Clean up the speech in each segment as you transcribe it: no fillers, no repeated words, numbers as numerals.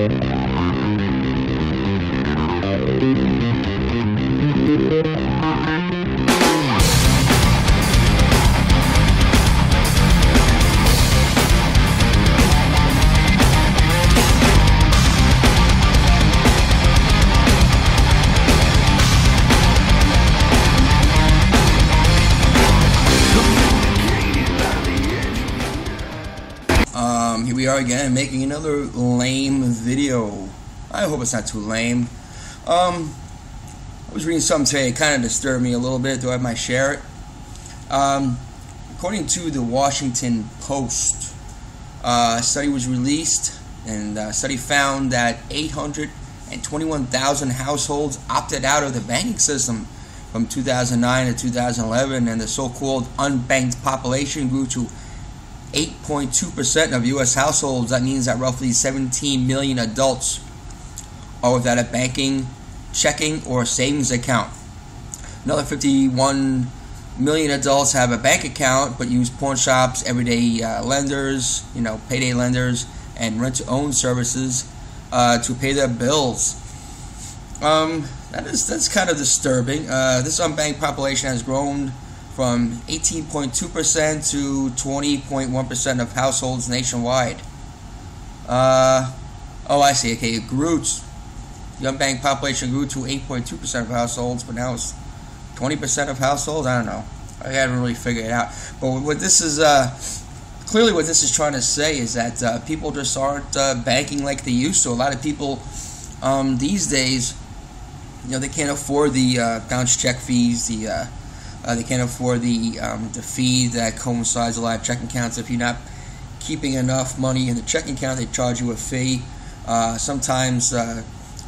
Here we are again, making another lame video. I hope it's not too lame. I was reading something today, it kind of disturbed me a little bit, though I might share it. According to the Washington Post, a study was released, and the study found that 821,000 households opted out of the banking system from 2009 to 2011, and the so-called unbanked population grew to 8.2% of U.S. households. That means that roughly 17 million adults are without a banking, checking, or savings account. Another 51 million adults have a bank account but use pawn shops, everyday lenders, payday lenders, and rent-to-own services to pay their bills. That's kind of disturbing. This unbanked population has grown from 18.2% to 20.1% of households nationwide. Oh, I see. Okay, it grew. The unbanked population grew to 8.2% of households, but now it's 20% of households. I don't know. I haven't really figured it out. But what this is clearly what this is trying to say is that people just aren't banking like they used to. A lot of people these days, they can't afford the bounce check fees, they can't afford the fee that coincides a lot of checking accounts. If you're not keeping enough money in the checking account, they charge you a fee. Sometimes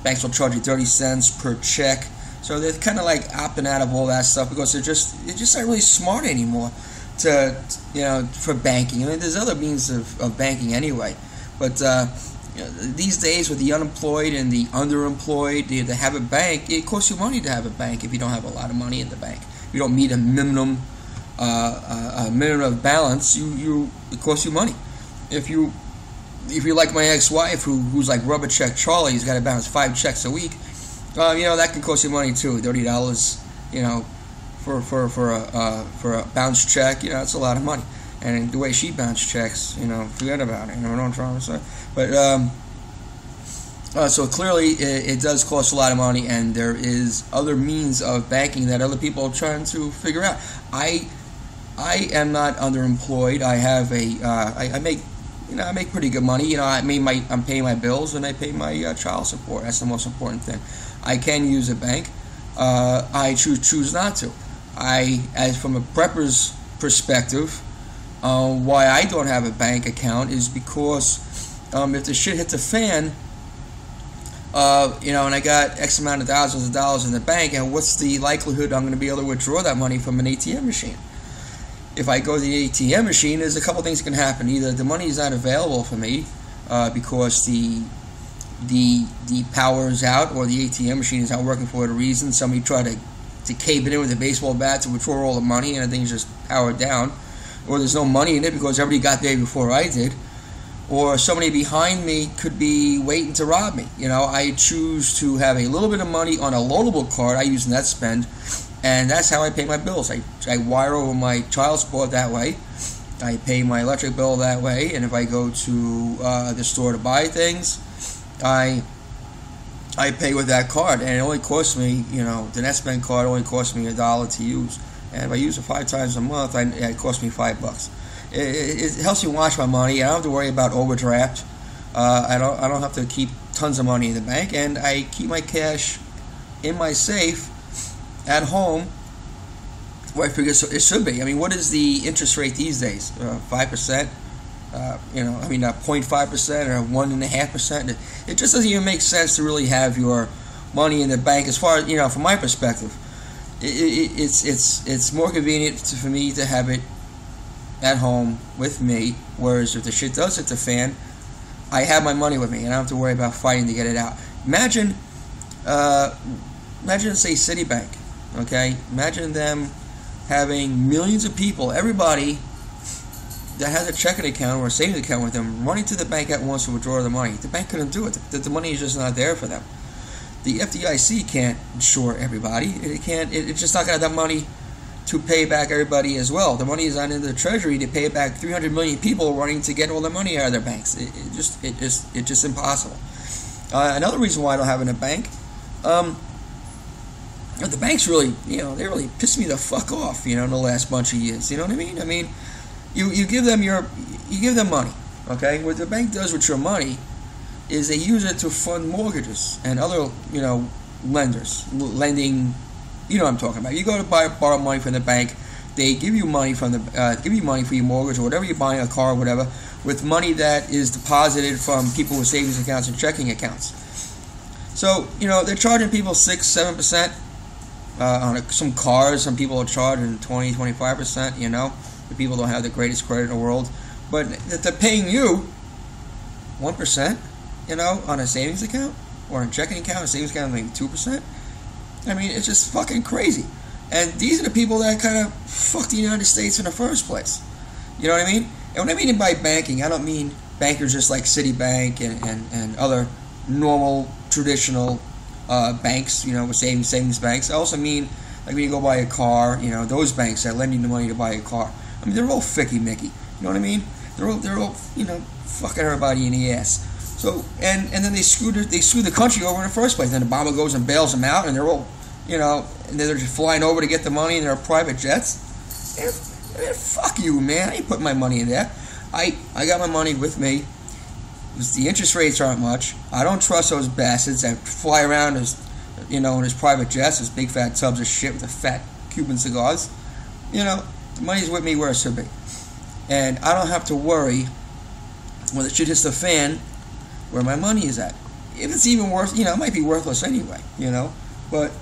banks will charge you 30 cents per check. So they're kind of like opting out of all that stuff because they're just not really smart anymore for banking. I mean, there's other means of banking anyway, but these days with the unemployed and the underemployed, to have a bank, it costs you money to have a bank if you don't have a lot of money in the bank. You don't meet a minimum of balance. It costs you money. If you're like my ex-wife, who's like Rubber Check Charlie, he's got to balance 5 checks a week. That can cost you money too. $30, for a bounce check. It's a lot of money. And the way she bounce checks, forget about it. You know what I'm trying to say. But so clearly, it does cost a lot of money, and there is other means of banking that other people are trying to figure out. I am not underemployed. I have I make pretty good money. I'm paying my bills and I pay my child support. That's the most important thing. I can use a bank. I choose not to. As from a prepper's perspective, why I don't have a bank account is because if the shit hit the fan, and I got X amount of thousands of dollars in the bank, and what's the likelihood I'm going to be able to withdraw that money from an ATM machine? If I go to the ATM machine, there's a couple things that can happen. Either the money is not available for me because the power is out, or the ATM machine is not working for whatever reason. Somebody tried to cave it in with a baseball bat to withdraw all the money, and the thing's just powered down. Or there's no money in it because everybody got there before I did. Or somebody behind me could be waiting to rob me. I choose to have a little bit of money on a loadable card. I use NetSpend, and that's how I pay my bills. I wire over my child support that way. I pay my electric bill that way, and if I go to the store to buy things, I pay with that card, and it only costs me, the NetSpend card only costs me $1 to use, and if I use it 5 times a month, it costs me $5. It helps me watch my money. I don't have to worry about overdraft. I don't have to keep tons of money in the bank, and I keep my cash in my safe at home, where I figure it should be. I mean, what is the interest rate these days? 5%? 0.5% or 1.5%. It just doesn't even make sense to really have your money in the bank. As far as from my perspective, it's more convenient for me to have it at home with me. Whereas if the shit does hit the fan, I have my money with me, and I don't have to worry about fighting to get it out. Imagine say Citibank. Okay, imagine them having millions of people, everybody that has a checking account or a savings account with them running to the bank at once to withdraw the money. The bank couldn't do it. The money is just not there for them. The FDIC can't insure everybody. It can't. It's just not going to have that money to pay back everybody as well. The money is not in the Treasury to pay back 300 million people running to get all their money out of their banks. It's just impossible. Another reason why I don't have it in a bank, the banks really, they really pissed me the fuck off, in the last bunch of years. You know what I mean? I mean, you give them money, okay? What the bank does with your money is they use it to fund mortgages and other, lenders, lending. You know what I'm talking about. You go to borrow money from the bank, they give you money for your mortgage or whatever you're buying, a car or whatever, with money that is deposited from people with savings accounts and checking accounts. So, they're charging people 6-7%. On some cars, some people are charging 20-25%, The people don't have the greatest credit in the world. But they're paying you 1%, on a savings account or a checking account, a savings account maybe 2%. I mean, it's just fucking crazy. And these are the people that kind of fucked the United States in the first place. You know what I mean? And when I mean by banking, I don't mean bankers just like Citibank and other normal, traditional banks, with savings banks. I also mean, like when you go buy a car, those banks that lend you the money to buy a car. I mean, they're all ficky-micky. You know what I mean? They're all fucking everybody in the ass. So, and then they screw the country over in the first place. Then Obama goes and bails them out, and they're all, and they're just flying over to get the money in their private jets. And fuck you, man. I ain't putting my money in there. I got my money with me. The interest rates aren't much. I don't trust those bastards that fly around as, in his private jets, his big fat tubs of shit with the fat Cuban cigars. The money's with me where it should be. And I don't have to worry when the shit hits the fan where my money is at. If it's even worth, it might be worthless anyway, But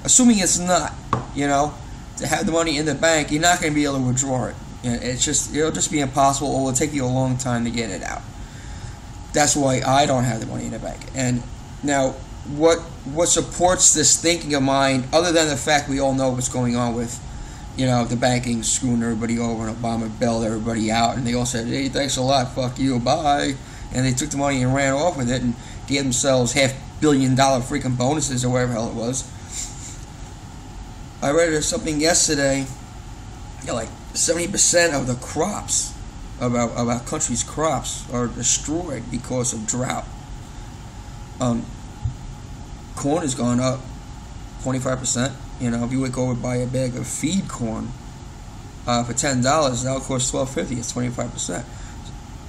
assuming it's not, to have the money in the bank, you're not going to be able to withdraw it. It'll just be impossible, or it'll take you a long time to get it out. That's why I don't have the money in the bank. And now, what supports this thinking of mine, other than the fact we all know what's going on with, the banking screwing everybody over, and Obama bailed everybody out, and they all said, hey, thanks a lot, fuck you, bye. And they took the money and ran off with it and gave themselves $500 million freaking bonuses or whatever the hell it was. I read something yesterday, like 70% of the crops of our country's crops are destroyed because of drought. Corn has gone up 25%. If you would go and buy a bag of feed corn for $10, now it costs $12.50. It's 25%.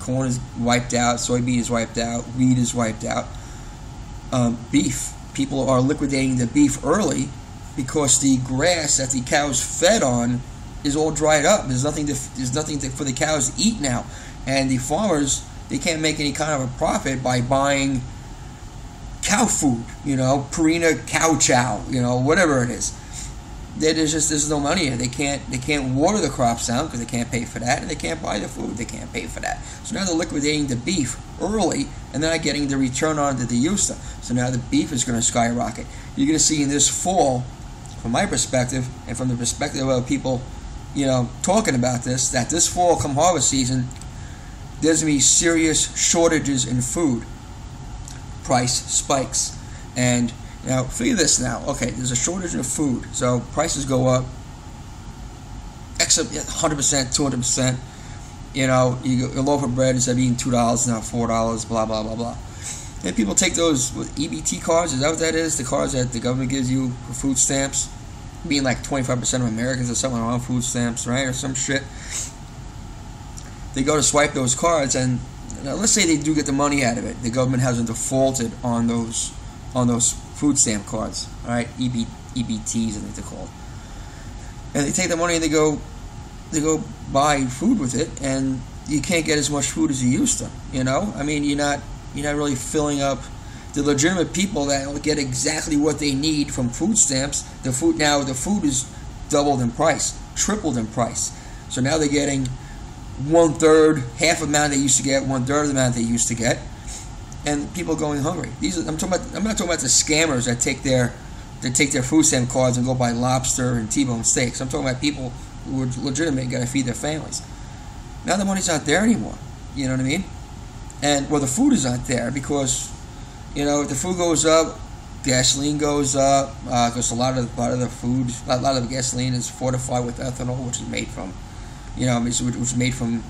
Corn is wiped out. Soybean is wiped out. Wheat is wiped out. Beef. People are liquidating the beef early because the grass that the cows fed on is all dried up. There's nothing for the cows to eat now, and the farmers, they can't make any kind of a profit by buying cow food. Purina cow chow. Whatever it is. There's no money in it. They can't water the crops down because they can't pay for that, and they can't buy the food. They can't pay for that. So now they're liquidating the beef early, and they're not getting the return on that they used to. So now the beef is going to skyrocket. You're going to see in this fall, from my perspective, and from the perspective of people, talking about this, that this fall, come harvest season, there's going to be serious shortages in food. Price spikes, and now, figure this now. Okay, there's a shortage of food, so prices go up. Except 100%, 200%. A loaf of bread instead of being $2, now $4. Blah blah blah blah. And people take those EBT cards. Is that what that is? The cards that the government gives you for food stamps, being like 25% of Americans or something on food stamps, right, or some shit. They go to swipe those cards, and let's say they do get the money out of it. The government hasn't defaulted on those food stamp cards, all right, EBTs, I think they're called. And they take the money and they go buy food with it, and you can't get as much food as you used to. I mean, you're not really filling up the legitimate people that will get exactly what they need from food stamps. The food is doubled in price, tripled in price. So now they're getting 1/3, half the amount they used to get, 1/3 of the amount they used to get. And people going hungry. I'm not talking about the scammers that take their food stamp cards and go buy lobster and T-bone steaks. I'm talking about people who are legitimate and got to feed their families. Now the money's not there anymore. You know what I mean? And well, the food is not there because, you know, if the food goes up, gasoline goes up because a lot of the food, a lot of the gasoline is fortified with ethanol, which is made from, you know, which is made from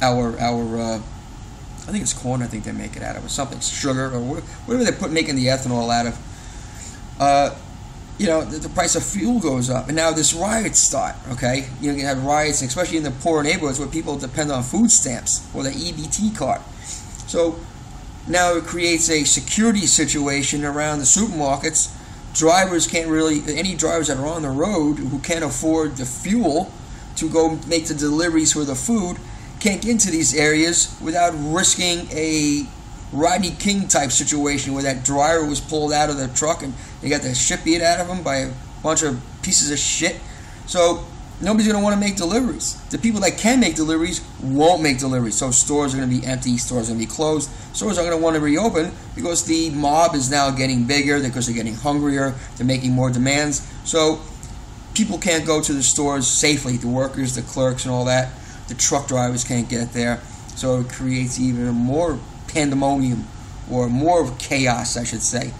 our I think it's corn. I think they make it out of, or something, sugar or whatever they making the ethanol out of. You know, the price of fuel goes up, and now this riots start. Okay, you can have riots, especially in the poor neighborhoods where people depend on food stamps or the EBT card. So now it creates a security situation around the supermarkets. Drivers can't really, any drivers that are on the road who can't afford the fuel to go make the deliveries for the food can't get into these areas without risking a Rodney King type situation where that driver was pulled out of the truck and they got the shit beat out of him by a bunch of pieces of shit. So nobody's going to want to make deliveries. The people that can make deliveries won't make deliveries. So stores are going to be empty, stores are going to be closed. Stores are going to want to reopen because the mob is now getting bigger, because they're getting hungrier, they're making more demands. So people can't go to the stores safely, the workers, the clerks and all that. The truck drivers can't get there. So it creates even more pandemonium, or more of chaos, I should say.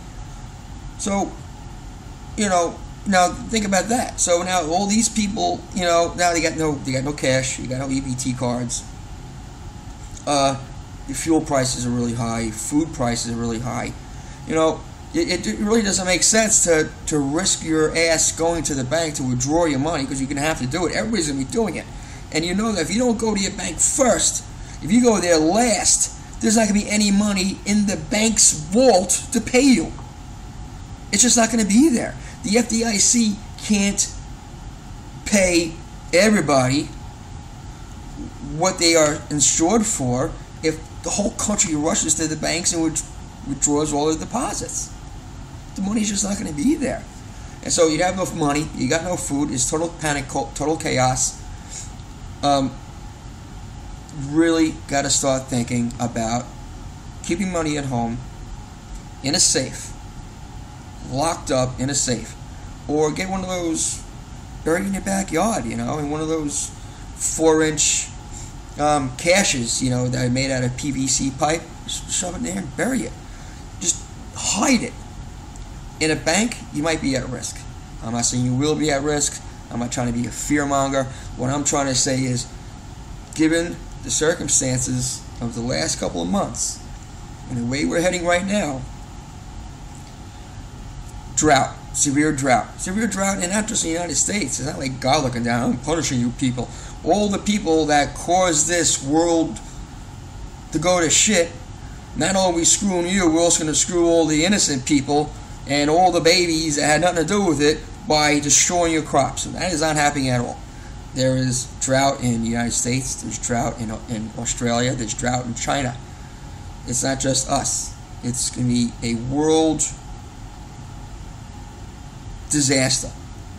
So, you know, now think about that. So now all these people, you know, now they got no cash, you got no EBT cards. The fuel prices are really high, food prices are really high. You know, it really doesn't make sense to risk your ass going to the bank to withdraw your money, because you're going to have to do it. Everybody's going to be doing it. And you know that if you don't go to your bank first, if you go there last, there's not going to be any money in the bank's vault to pay you. It's just not going to be there. The FDIC can't pay everybody what they are insured for if the whole country rushes to the banks and withdraws all the deposits. The money's just not going to be there. And so you have no money, you got no food, it's total panic, total chaos. Really got to start thinking about keeping money at home in a safe, locked up in a safe, or get one of those buried in your backyard, you know, in one of those 4-inch caches, you know, that are made out of PVC pipe. Just shove it in there and bury it. Just hide it. In a bank, you might be at risk. I'm not saying you will be at risk. I'm not trying to be a fearmonger. What I'm trying to say is, given the circumstances of the last couple of months and the way we're heading right now, drought, severe drought, and not just in the United States. It's not like God looking down and punishing you people. All the people that caused this world to go to shit, not only are we screwing you, we're also going to screw all the innocent people and all the babies that had nothing to do with it by destroying your crops. And that is not happening at all. There is drought in the United States, there's drought in Australia, there's drought in China. It's not just us. It's going to be a world disaster.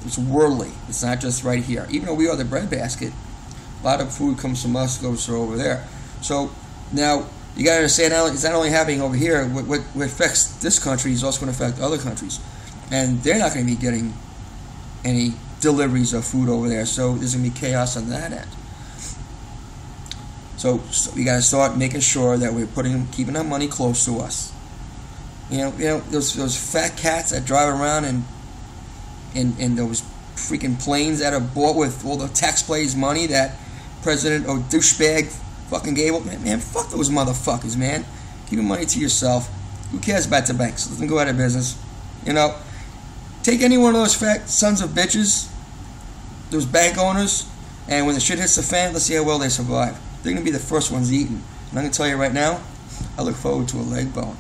It's worldly. It's not just right here. Even though we are the breadbasket, a lot of food comes from us, goes to over there. So now you got to understand, it's not only happening over here. What affects this country is also going to affect other countries, and they're not going to be getting any deliveries of food over there. So there's going to be chaos on that end. So we got to start making sure that we're keeping our money close to us. You know those fat cats that drive around in those freaking planes that are bought with all the taxpayers' money that President douchebag fucking gave up. Man, fuck those motherfuckers, man. Keep your money to yourself. Who cares about the banks? Let them go out of business. You know, take any one of those fat sons of bitches, those bank owners, and when the shit hits the fan, let's see how well they survive. They're going to be the first ones eaten. And I'm going to tell you right now, I look forward to a leg bone.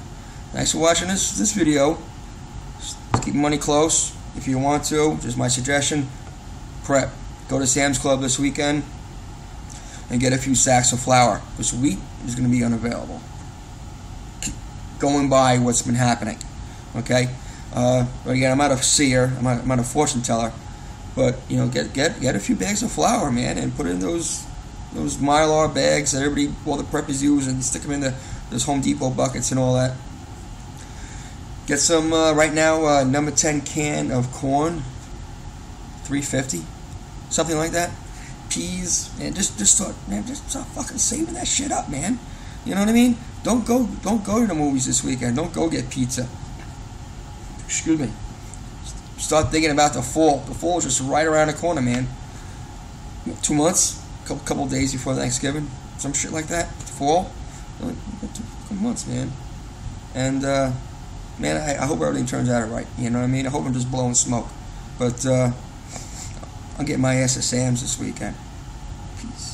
Thanks for watching this video. Just keep your money close. If you want to, just my suggestion, prep. Go to Sam's Club this weekend and get a few sacks of flour, because wheat is going to be unavailable. Going by what's been happening. Okay? But again, I'm not a seer, I'm not a fortune teller, but you know, get a few bags of flour, man, and put it in those Mylar bags that all the preppers use, and stick them in those Home Depot buckets and all that. Get some right now, number 10 can of corn, $3.50, something like that. peas, and just start fucking saving that shit up, man. You know what I mean? Don't go to the movies this weekend. Don't go get pizza. Excuse me. Start thinking about the fall. The fall is just right around the corner, man. 2 months, couple days before Thanksgiving, some shit like that. Fall, 2 months, man. And man, I hope everything turns out right. You know what I mean? I hope I'm just blowing smoke. But I'll get my ass to Sam's this weekend. Peace.